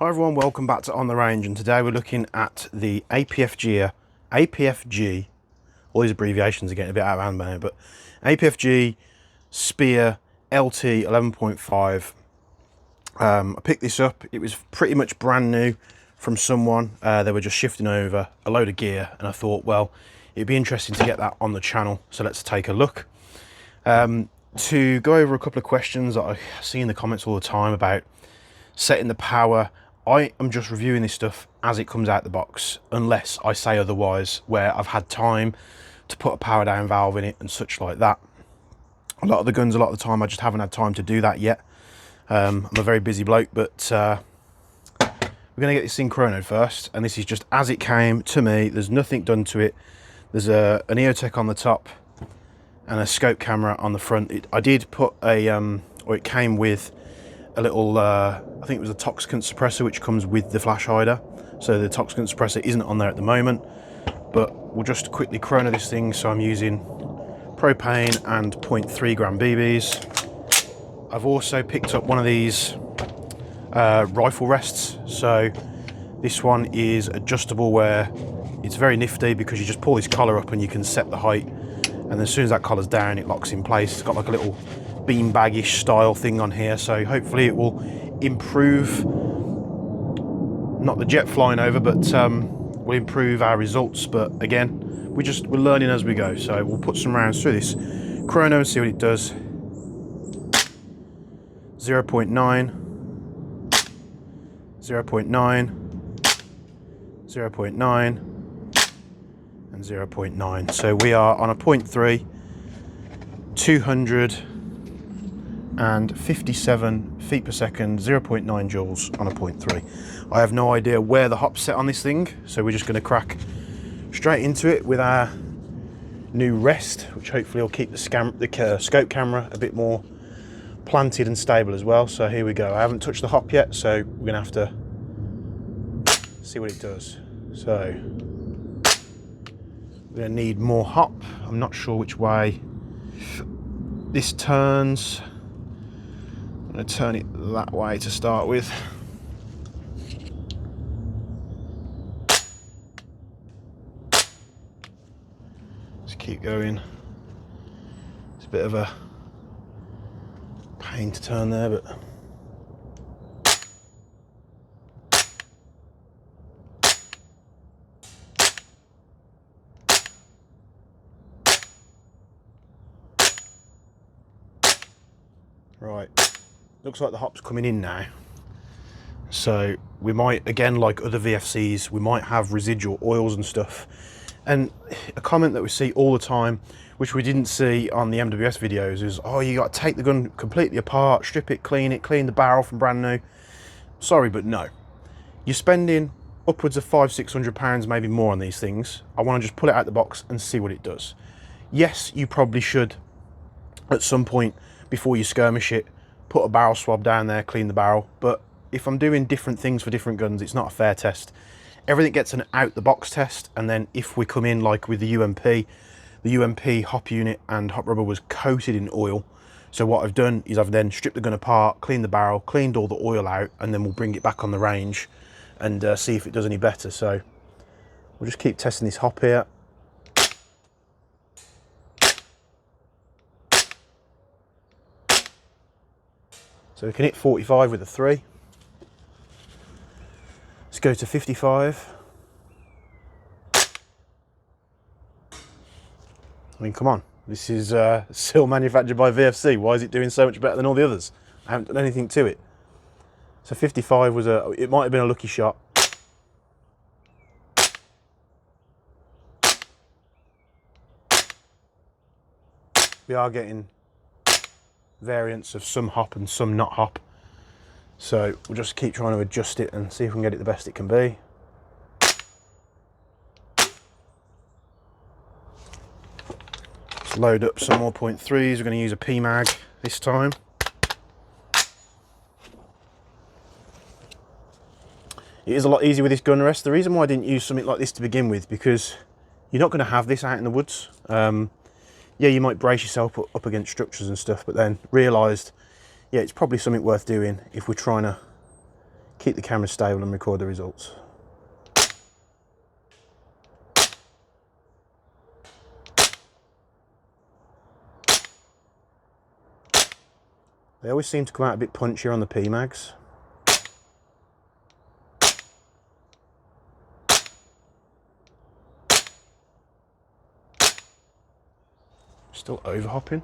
Hi everyone, welcome back to On The Range, and today we're looking at the APFG, all these abbreviations are getting a bit out of hand now, but APFG Spear LT 11.5. I picked this up, it was pretty much brand new from someone. They were just shifting over a load of gear, and I thought, well, it'd be interesting to get that on the channel, so let's take a look. To go over a couple of questions that I see in the comments all the time about setting the power. I am just reviewing this stuff as it comes out the box, unless I say otherwise, where I've had time to put a power down valve in it and such like that. A lot of the guns, a lot of the time, I just haven't had time to do that yet. I'm a very busy bloke, but we're going to get this thing chronoed first, and this is just as it came to me. There's nothing done to it. There's an EOTech on the top and a scope camera on the front. I did put a, or it came with a little, I think it was a toxicant suppressor, which comes with the flash hider. So the toxicant suppressor isn't on there at the moment, but we'll just quickly chrono this thing. So I'm using propane and 0.3 gram BBs. I've also picked up one of these rifle rests. So this one is adjustable, where it's very nifty because you just pull this collar up and you can set the height, and as soon as that collar's down, it locks in place. It's got like a little bean baggish style thing on here, so hopefully it will improve, not the jet flying over, but will improve our results. But again, we're learning as we go, so we'll put some rounds through this chrono and see what it does. 0.9, 0.9, 0.9 and 0.9. So we are on a 0.3, 257 feet per second, 0.9 joules on a 0.3. I have no idea where the hop's set on this thing, so we're just going to crack straight into it with our new rest, which hopefully will keep the scope camera a bit more planted and stable as well. So here we go. I haven't touched the hop yet, so we're going to have to see what it does. So we're going to need more hop. I'm not sure which way this turns. I'm going to turn it that way to start with. Just keep going. It's a bit of a pain to turn there, but right, looks like the hop's coming in now. So we might, again, like other VFCs, we might have residual oils and stuff. And a comment that we see all the time, which we didn't see on the MWS videos, is, oh, you got to take the gun completely apart, strip it, clean the barrel from brand new. Sorry, but no. You're spending upwards of £500–600, maybe more on these things. I want to just pull it out the box and see what it does. Yes, you probably should, at some point before you skirmish it, put a barrel swab down there, clean the barrel. But if I'm doing different things for different guns, it's not a fair test. Everything gets an out the box test, and then if we come in like with the UMP hop unit and hop rubber was coated in oil. So what I've done is I've then stripped the gun apart, cleaned the barrel, cleaned all the oil out, and then we'll bring it back on the range and see if it does any better. So we'll just keep testing this hop here. So we can hit 45 with a 3. Let's go to 55. I mean, come on. This is still manufactured by VFC. Why is it doing so much better than all the others? I haven't done anything to it. So 55 was it might have been a lucky shot. We are getting variants of some hop and some not hop. So we'll just keep trying to adjust it and see if we can get it the best it can be. Let's load up some more 0.3s. We're going to use a PMag this time. It is a lot easier with this gun rest. The reason why I didn't use something like this to begin with, because you're not going to have this out in the woods. Yeah, you might brace yourself up against structures and stuff, but then realised, yeah, it's probably something worth doing if we're trying to keep the camera stable and record the results. They always seem to come out a bit punchier on the P-mags. Still overhopping.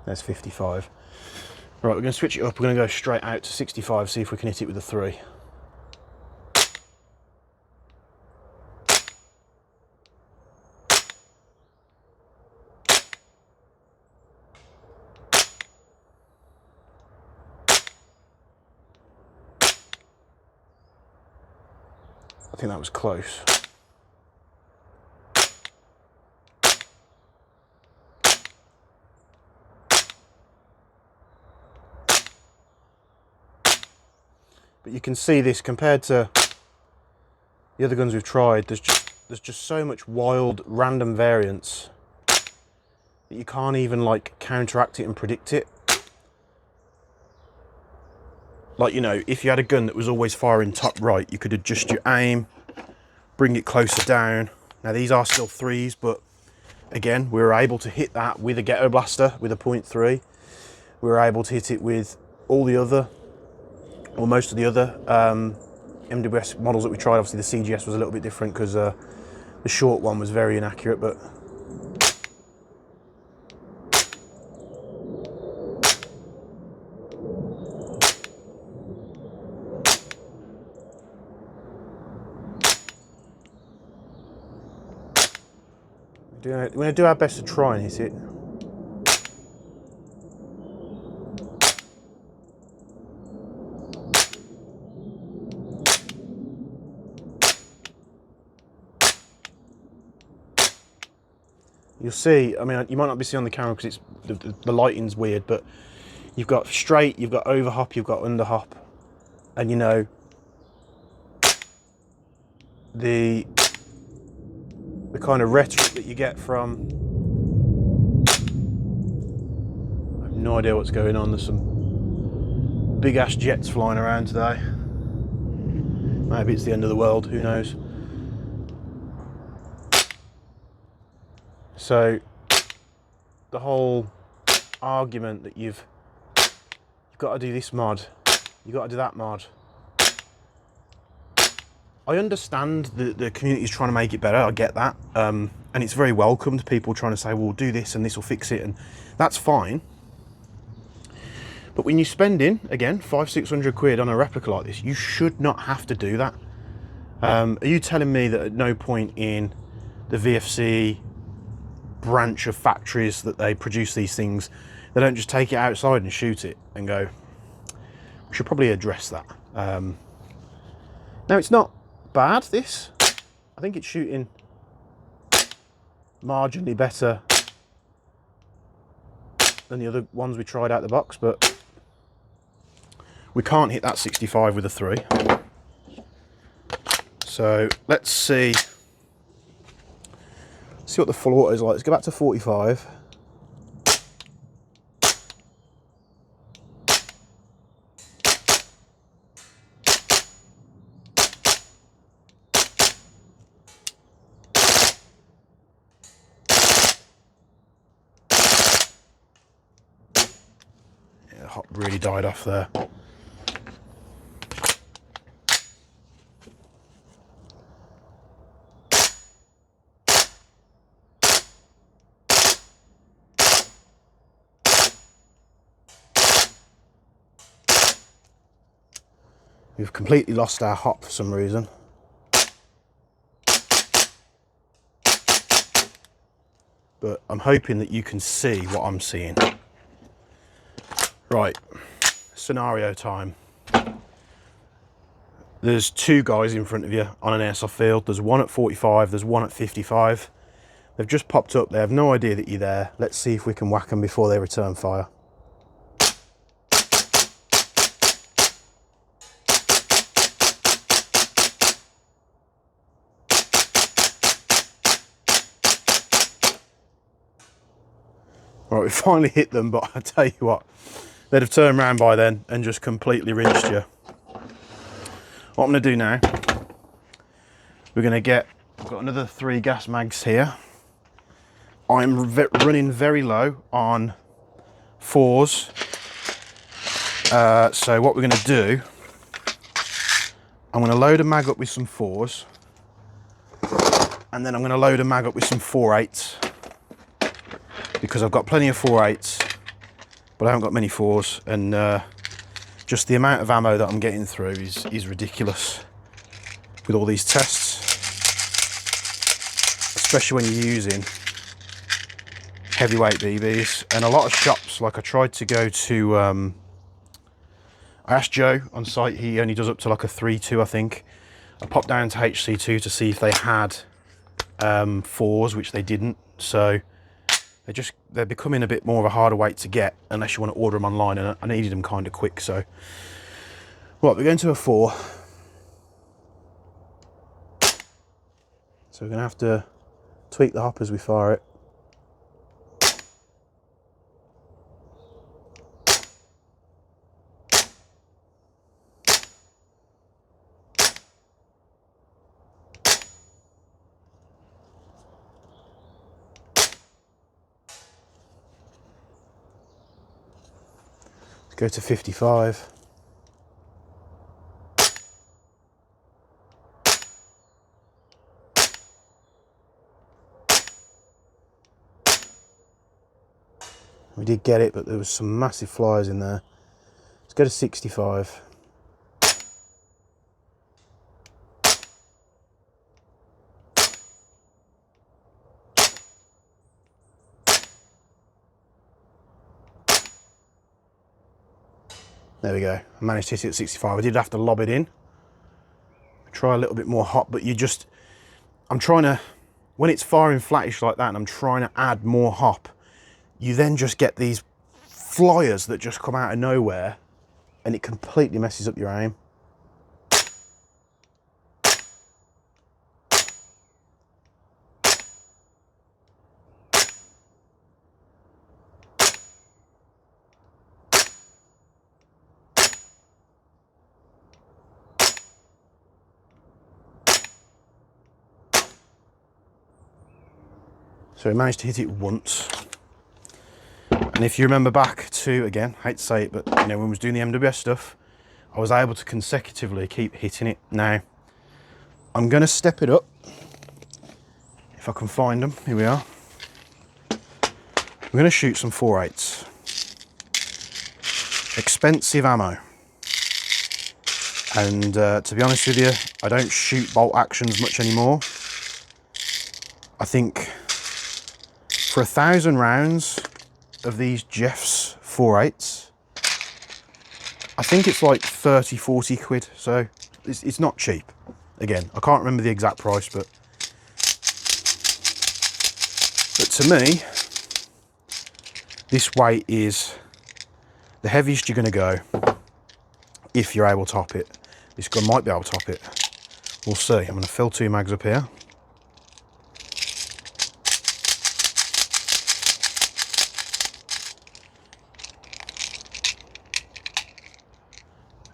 There's 55. Right, we're going to switch it up. We're going to go straight out to 65, see if we can hit it with a 3. I think that was close. But you can see this compared to the other guns we've tried, there's just so much wild random variance that you can't even like counteract it and predict it. Like, you know, if you had a gun that was always firing top right, you could adjust your aim, bring it closer down. Now these are still 3s, but again, we were able to hit that with a ghetto blaster with a .3. We were able to hit it with all the other, or most of the other MWS models that we tried. Obviously the CGS was a little bit different because the short one was very inaccurate, but we're going to do our best to try and hit it. You'll see, I mean, you might not be seeing on the camera because it's the lighting's weird, but you've got straight, you've got overhop, you've got underhop, and you know, the kind of rhetoric that you get from, I have no idea what's going on. There's some big ass jets flying around today. Maybe it's the end of the world, who knows. So the whole argument that you've got to do this mod, you've got to do that mod. I understand the community is trying to make it better, I get that. And it's very welcomed, people trying to say, well, do this and this will fix it, and that's fine. But when you're spending, again, 500-600 quid on a replica like this, you should not have to do that. Are you telling me that at no point in the VFC branch of factories that they produce these things, they don't just take it outside and shoot it and go, we should probably address that. Now, it's not bad, this. I think it's shooting marginally better than the other ones we tried out the box, but we can't hit that 65 with a 3. So let's see what the full auto is like. Let's go back to 45. Yeah, the hop really died off there. We've completely lost our hop for some reason. But I'm hoping that you can see what I'm seeing. Right, scenario time. There's 2 guys in front of you on an airsoft field. There's one at 45, there's one at 55. They've just popped up, they have no idea that you're there. Let's see if we can whack them before they return fire. Right, we finally hit them, but I tell you what, they'd have turned around by then and just completely rinsed you. What I'm going to do now, we're going to get, I've got another 3 gas mags here. I'm running very low on 4s. So what we're going to do, I'm going to load a mag up with some 4s, and then I'm going to load a mag up with some 4.8s, because I've got plenty of 4.8s, but I haven't got many 4s, and just the amount of ammo that I'm getting through is ridiculous with all these tests, especially when you're using heavyweight BBs. And a lot of shops, like I tried to go to, I asked Joe on site, he only does up to like a 3.2, I think. I popped down to HC2 to see if they had 4s, which they didn't. So they're becoming a bit more of a harder weight to get unless you want to order them online, and I needed them kind of quick. So, right, we're going to a 4. So we're going to have to tweak the hop as we fire it. Let's go to 55. We did get it, but there was some massive flyers in there. Let's go to 65. There we go. I managed to hit it at 65. I did have to lob it in. Try a little bit more hop, but I'm trying to, when it's firing flattish like that and I'm trying to add more hop, you then just get these flyers that just come out of nowhere, and it completely messes up your aim. So we managed to hit it once. And if you remember back to, again, I hate to say it, but you know, when I was doing the MWS stuff, I was able to consecutively keep hitting it. Now, I'm going to step it up, if I can find them. Here we are. We're going to shoot some 4.8s. Expensive ammo. And to be honest with you, I don't shoot bolt actions much anymore. I think for 1,000 rounds of these Jeff's 4.8s, I think it's like 30, 40 quid. So it's not cheap. Again, I can't remember the exact price, but to me, this weight is the heaviest you're going to go if you're able to top it. This gun might be able to top it. We'll see. I'm going to fill 2 mags up here.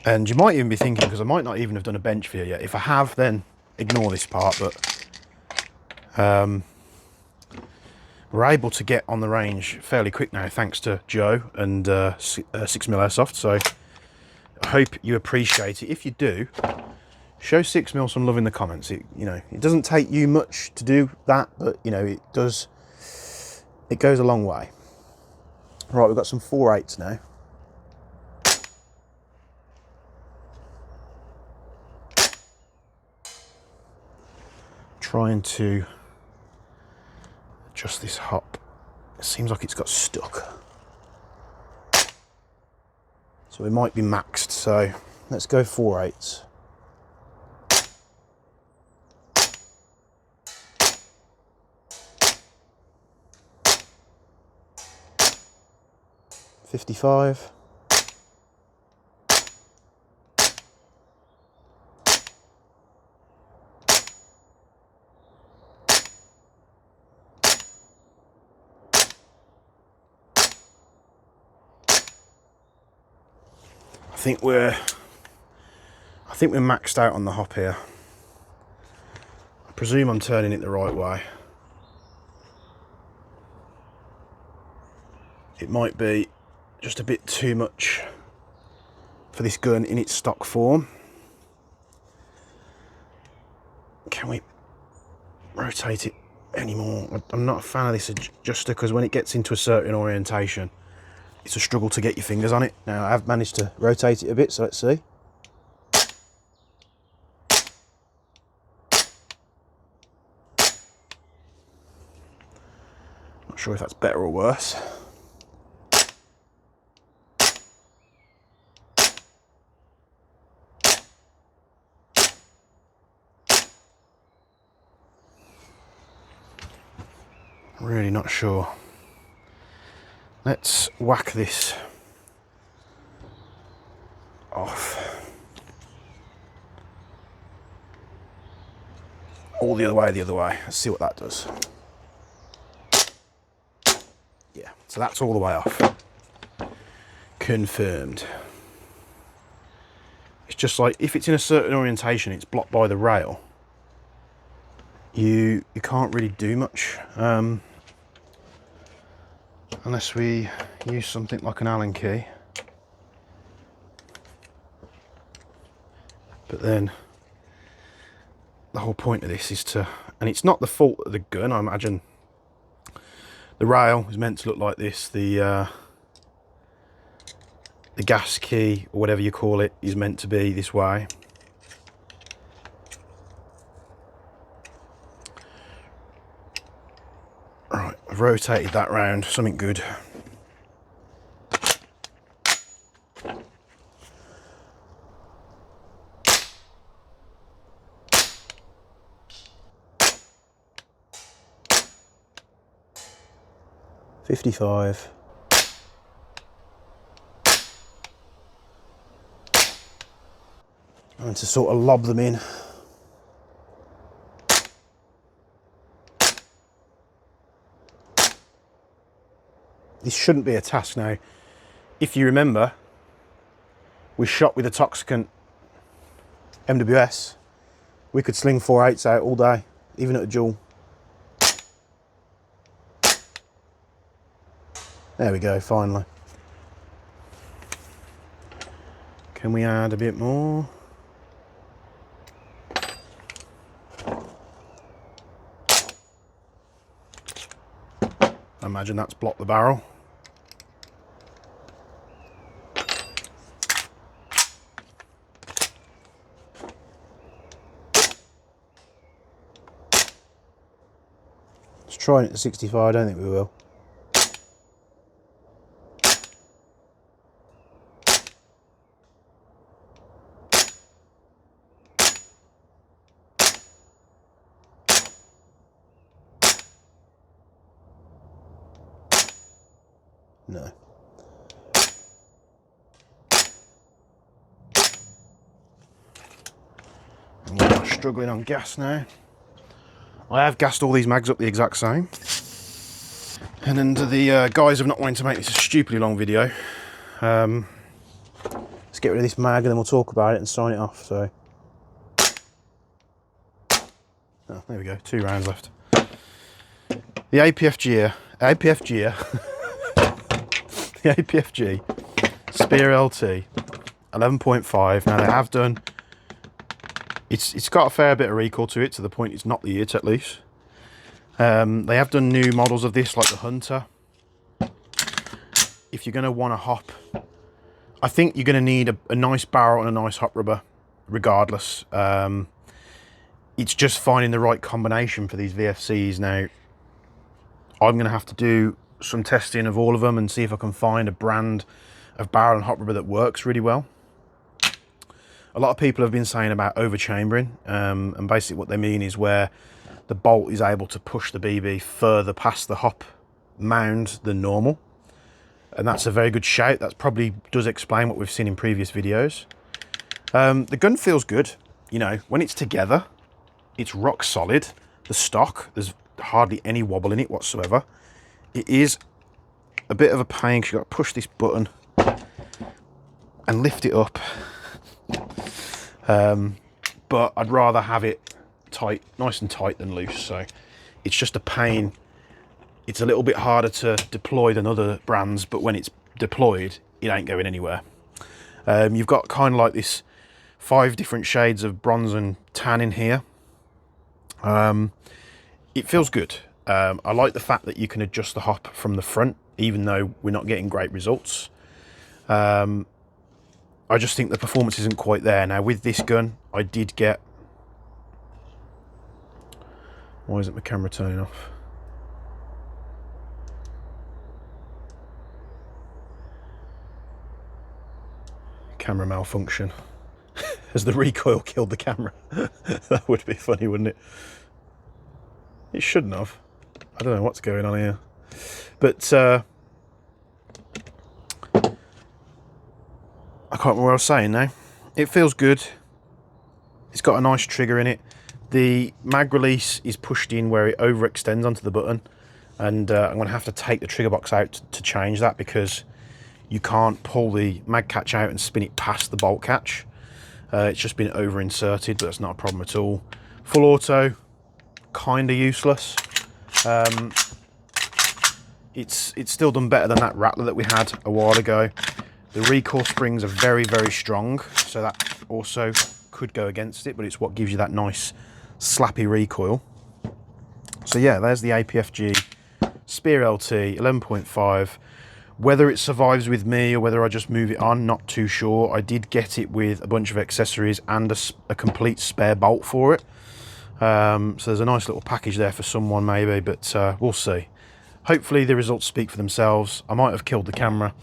And you might even be thinking, because I might not even have done a bench for you yet. If I have, then ignore this part, but we're able to get on the range fairly quick now, thanks to Joe and 6mm Airsoft. So I hope you appreciate it. If you do, show 6mm some love in the comments. It doesn't take you much to do that, but you know, it does. It goes a long way. Right, we've got some 4.8s now. Trying to adjust this hop. It seems like it's got stuck. So it might be maxed, so let's go 4.8s. .55. think we're maxed out on the hop here. I presume I'm turning it the right way. It might be just a bit too much for this gun in its stock form. Can we rotate it anymore? I'm not a fan of this adjuster because when it gets into a certain orientation, it's a struggle to get your fingers on it. Now I've managed to rotate it a bit, so let's see. Not sure if that's better or worse. Really not sure. Let's whack this off. All the other way. Let's see what that does. Yeah, so that's all the way off. Confirmed. It's just like, if it's in a certain orientation, it's blocked by the rail. You can't really do much. Unless we use something like an Allen key. But then the whole point of this is to, and it's not the fault of the gun, I imagine. The rail is meant to look like this. The gas key, or whatever you call it, is meant to be this way. Right, I've rotated that round, something good. $55. And to sort of lob them in. This shouldn't be a task now. If you remember, we shot with a Toxicant MWS. We could sling 4.8s out all day, even at a dual. There we go, finally. Can we add a bit more? I imagine that's blocked the barrel. Let's try it at 65, I don't think we will. No. And we're struggling on gas now. I have gassed all these mags up the exact same. And under the guise of not wanting to make this a stupidly long video, let's get rid of this mag and then we'll talk about it and sign it off. So, oh, there we go, 2 rounds left. The APFG the APFG Spear LT 11.5. Now they have done, it's got a fair bit of recoil to it, to the point it's not the it at least. They have done new models of this, like the Hunter. If you're going to want to hop, I think you're going to need a nice barrel and a nice hop rubber regardless. It's just finding the right combination for these VFCs. Now I'm going to have to do some testing of all of them and see if I can find a brand of barrel and hop rubber that works really well. A lot of people have been saying about overchambering, and basically what they mean is where the bolt is able to push the BB further past the hop mound than normal. And that's a very good shout. That probably does explain what we've seen in previous videos. The gun feels good. You know, when it's together, it's rock solid. The stock, there's hardly any wobble in it whatsoever. It is a bit of a pain because you've got to push this button and lift it up. But I'd rather have it tight, nice and tight, than loose. So it's just a pain. It's a little bit harder to deploy than other brands, but when it's deployed, it ain't going anywhere. You've got kind of like this 5 different shades of bronze and tan in here. It feels good. I like the fact that you can adjust the hop from the front, even though we're not getting great results. I just think the performance isn't quite there. Now with this gun, I did get... Why isn't my camera turning off? Camera malfunction. Has the recoil killed the camera? That would be funny, wouldn't it? It shouldn't have. I don't know what's going on here. But I can't remember what I was saying now. It feels good. It's got a nice trigger in it. The mag release is pushed in where it overextends onto the button, and I'm going to have to take the trigger box out to change that, because you can't pull the mag catch out and spin it past the bolt catch. It's just been over inserted, but that's not a problem at all. Full auto, kind of useless. It's still done better than that Rattler that we had a while ago. The recoil springs are very, very strong, so that also could go against it, but it's what gives you that nice slappy recoil. So yeah, there's the APFG Spear LT 11.5. Whether it survives with me or whether I just move it on, not too sure. I did get it with a bunch of accessories and a complete spare bolt for it. So there's a nice little package there for someone maybe, but we'll see. Hopefully the results speak for themselves. I might have killed the camera.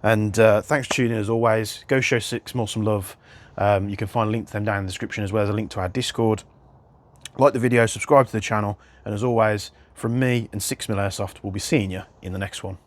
And thanks for tuning in as always. Go show Six more some love. You can find a link to them down in the description, as well as a link to our Discord. Like the video, subscribe to the channel, and as always, from me and 6mm Airsoft, we'll be seeing you in the next one.